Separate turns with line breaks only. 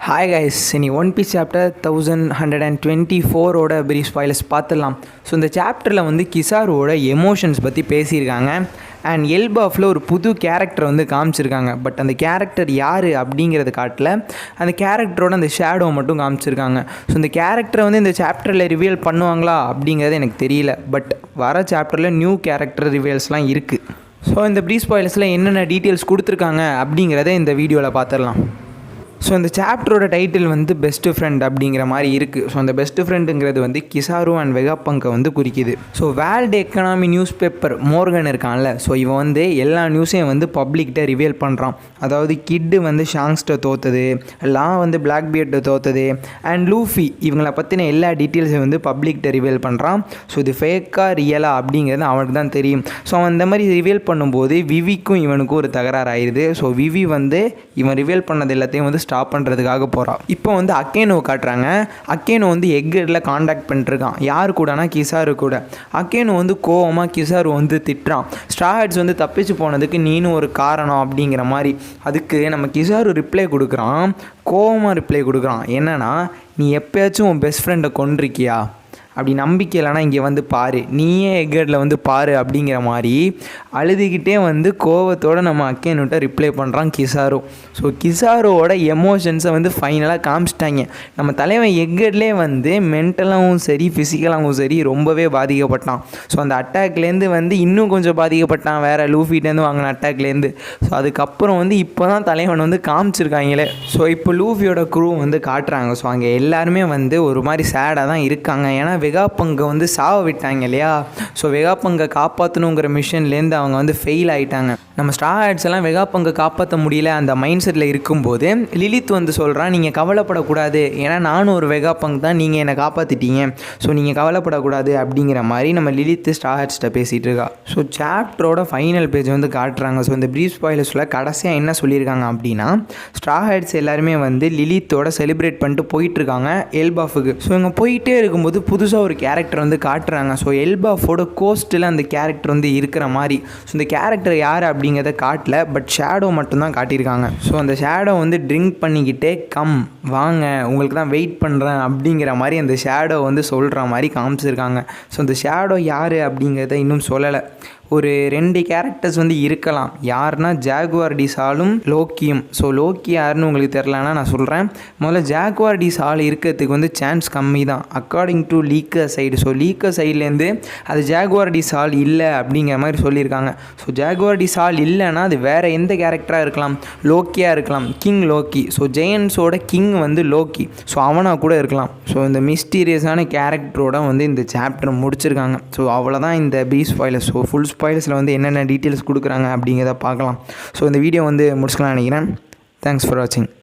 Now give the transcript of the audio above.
Hi guys, இனி One Piece chapter 1124ஓட brief spoilers பார்த்துடலாம். ஸோ இந்த சாப்டரில் வந்து கிசாருவோட எமோஷன்ஸ் பற்றி பேசியிருக்காங்க. அண்ட் எல்பாஃபில் ஒரு புது கேரக்டர் வந்து காமிச்சிருக்காங்க. பட் அந்த கேரக்டர் யார் அப்படிங்கிறது காட்டல, அந்த கேரக்டரோட அந்த ஷேடோ மட்டும் காமிச்சிருக்காங்க. ஸோ இந்த கேரக்டரை வந்து இந்த சாப்டரில் ரிவீல் பண்ணுவாங்களா அப்படிங்கிறது எனக்கு தெரியல. பட் வர சாப்டரில் நியூ கேரக்டர் ரிவீல்ஸ்லாம் இருக்குது. ஸோ இந்த பிரீஃப் ஸ்பாயிலர்ஸில் என்னென்ன டீட்டெயில்ஸ் கொடுத்துருக்காங்க அப்படிங்கிறத இந்த வீடியோவில் பார்த்துடலாம். ஸோ இந்த சாப்டரோட டைட்டில் வந்து பெஸ்ட்டு ஃப்ரெண்ட் அப்படிங்கிற மாதிரி இருக்குது. ஸோ அந்த பெஸ்ட்டு ஃப்ரெண்டுங்கிறது வந்து கிசாரு அண்ட் வெகாபங்கை வந்து குறிக்குது. So world economy news paper Morgan இருக்கான்ல, ஸோ இவன் வந்து எல்லா நியூஸையும் வந்து பப்ளிக்கிட்ட ரிவீல் பண்ணுறான். அதாவது கிட்டு வந்து ஷாங்ஸ்ட்டை தோற்றுது, லா வந்து பிளாக் பியர்ட்டை தோற்றுது, அண்ட் லூஃபி இவங்களை பற்றின எல்லா டீட்டெயில்ஸையும் வந்து பப்ளிக்கிட்ட ரிவீல் பண்ணுறான். ஸோ இது ஃபேக்காக ரியலா அப்படிங்கிறது அவனுக்கு தான் தெரியும். ஸோ அவன் இந்த மாதிரி ரிவீல் பண்ணும்போது விவிக்கும் இவனுக்கும் ஒரு தகராறு ஆயிடுது. ஸோ விவி வந்து இவன் ரிவீல் பண்ணது எல்லாத்தையும் வந்து ஸ்டாப் பண்ணுறதுக்காக போகிறான். இப்போ வந்து அக்கேனோ காட்டுறாங்க. அக்கேனோ வந்து எக்கில் காண்டாக்ட் பண்ணிட்டுருக்கான். யார் கூடனா கிசாரு கூட. அக்கேனோ வந்து கோவமாக கிசாரு வந்து திட்டுறான். ஸ்ட்ரா ஹேட்ஸ் வந்து தப்பிச்சு போனதுக்கு நீனும் ஒரு காரணம் அப்படிங்கிற மாதிரி. அதுக்கு நம்ம கிசாரு ரிப்ளை கொடுக்குறான், கோவமாக ரிப்ளை கொடுக்குறான். என்னன்னா, நீ எப்போயாச்சும் உன் பெஸ்ட் ஃப்ரெண்டை கொண்டிருக்கியா? அப்படி நம்பிக்கை இல்லைனா இங்கே வந்து பாரு, நீயே எக்கர்டில் வந்து பாரு அப்படிங்கிற மாதிரி அழுதுகிட்டே வந்து கோவத்தோடு நம்ம அக்கேனுட்ட ரிப்ளை பண்ணுறான் கிசாரு. ஸோ கிசாரோட எமோஷன்ஸை வந்து ஃபைனலாக காமிச்சிட்டாங்க. நம்ம தலைவன் எக்கர்ட்லேயே வந்து மென்டலாகவும் சரி ஃபிசிக்கலாகவும் சரி ரொம்பவே பாதிக்கப்பட்டான். ஸோ அந்த அட்டாக்லேருந்து வந்து இன்னும் கொஞ்சம் பாதிக்கப்பட்டான், வேறு லூஃபிட்டேருந்து வாங்கின அட்டாக்லேருந்து. ஸோ அதுக்கப்புறம் வந்து இப்போ தான் தலைவன் வந்து காமிச்சிருக்காங்களே. ஸோ இப்போ லூஃபியோட குரூ வந்து காட்டுறாங்க. ஸோ அங்கே எல்லாருமே வந்து ஒரு மாதிரி சேடாக தான் இருக்காங்க. ஏன்னா வெகாபங்கை வந்து சாவ விட்டாங்க இல்லையா. ஸோ வெகாபங்கை காப்பாற்றணுங்கிற மிஷன்லேருந்து அவங்க வந்து ஃபெயில் ஆகிட்டாங்க. நம்ம ஸ்ட்ரா ஹேட்ஸ் எல்லாம் வெகாபங்கை காப்பாற்ற முடியல அந்த மைண்ட் செட்டில் இருக்கும்போது லிலித் வந்து சொல்கிறான், நீங்கள் கவலைப்படக்கூடாது, ஏன்னா நானும் ஒரு வெகாபங்க் தான், நீங்கள் என்னை காப்பாற்றிட்டீங்க, ஸோ நீங்கள் கவலைப்படக்கூடாது அப்படிங்கிற மாதிரி நம்ம லிலித் ஸ்ட்ரா ஹேட்ஸ்கிட்ட பேசிகிட்டு இருக்கா. ஸோ சாப்டரோட ஃபைனல் பேஜ் வந்து காட்டுறாங்க. ஸோ இந்த பிரீஃப் ஸ்பாயிலர்ஸில் கடைசியாக என்ன சொல்லியிருக்காங்க அப்படின்னா, ஸ்ட்ரா ஹேட்ஸ் எல்லாருமே வந்து லிலித்தோட செலிப்ரேட் பண்ணிட்டு போயிட்டுருக்காங்க எல்பாஃபுக்கு. ஸோ இவங்க போயிட்டே இருக்கும்போது புதுசாக ஒரு கேரக்டர் வந்து காட்டுறாங்க. ஸோ எல்பாஃபோட கோஸ்ட்டில் அந்த கேரக்டர் வந்து இருக்கிற மாதிரி. ஸோ இந்த கேரக்டர் யார் அப்படிங்கிறத காட்டல, பட் ஷேடோ மட்டும்தான் காட்டியிருக்காங்க. ஸோ அந்த ஷேடோ வந்து ட்ரிங்க் பண்ணிக்கிட்டே கம் வாங்க உங்களுக்கு தான் வெயிட் பண்ணுறேன் அப்படிங்கிற மாதிரி அந்த ஷேடோ வந்து சொல்கிற மாதிரி காமிச்சிருக்காங்க. ஸோ அந்த ஷேடோ யார் அப்படிங்கிறத இன்னும் சொல்லலை. ஒரு 2 கேரக்டர்ஸ் வந்து இருக்கலாம். யாருன்னா ஜாகுவார் டி சாலும் லோக்கியும். ஸோ லோக்கி யாருன்னு உங்களுக்கு தெரிலனா நான் சொல்கிறேன். முதல்ல ஜாகுவார் டி சால் இருக்கிறதுக்கு வந்து சான்ஸ் கம்மி தான் according to leaker side. So leaker சைட்லேருந்து அது ஜாகுவார் டி சால் இல்லை அப்படிங்கிற மாதிரி சொல்லியிருக்காங்க. ஸோ ஜாகுவார் டி சால் இல்லைன்னா அது வேறு எந்த கேரக்டராக இருக்கலாம், லோக்கியாக இருக்கலாம், கிங் லோக்கி. ஸோ ஜெயன்ஸோட கிங் வந்து லோக்கி, ஸோ அவனாக கூட இருக்கலாம். ஸோ இந்த மிஸ்டீரியஸான கேரக்டரோட வந்து இந்த சாப்டர் முடிச்சிருக்காங்க. ஸோ அவ்வளோதான் இந்த பிரீஃப் ஸ்பாயிலர்ஸ். ஸோ ஃபுல் ஸ்பாயிலர்ஸில் வந்து என்னென்ன டீட்டெயில்ஸ் கொடுக்குறாங்க அப்படிங்கிறத பார்க்கலாம். ஸோ இந்த வீடியோ வந்து முடிச்சுக்கலாம் நினைக்கிறேன். தேங்க்ஸ் ஃபார் வாட்சிங்.